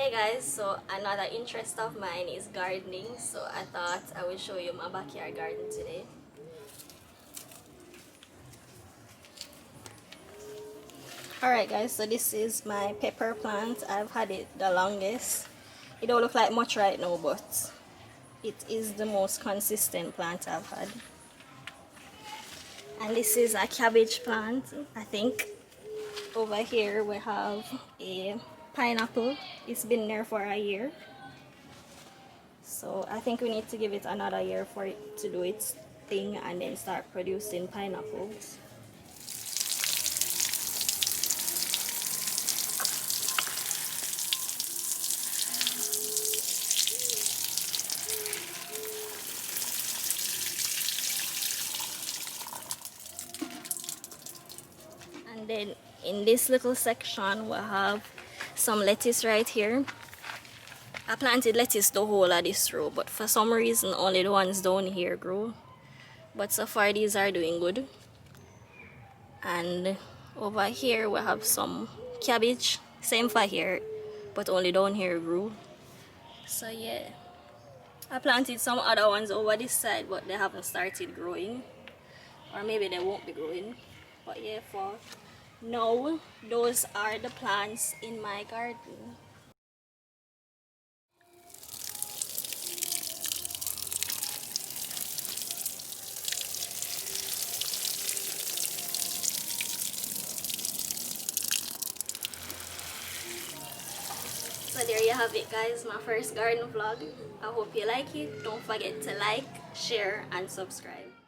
Hey guys, so another interest of mine is gardening, so I thought I would show you my backyard garden today. Alright guys, so this is my pepper plant. I've had it the longest. It don't look like much right now, but it is the most consistent plant I've had. And this is a cabbage plant, I think. Over here we have a pineapple. It's been there for a year. So I think we need to give it another year for it to do its thing and then start producing pineapples. And then in this little section we have some lettuce right here. I planted lettuce the whole of this row, but for some reason only the ones down here grow. But so far these are doing good. And over here we have some cabbage, same for here, but only down here grew. So yeah, I planted some other ones over this side, but they haven't started growing, or maybe they won't be growing. But yeah, for now those are the plants in my garden. So there you have it guys, my first garden vlog. I hope you like it. Don't forget to like, share and subscribe.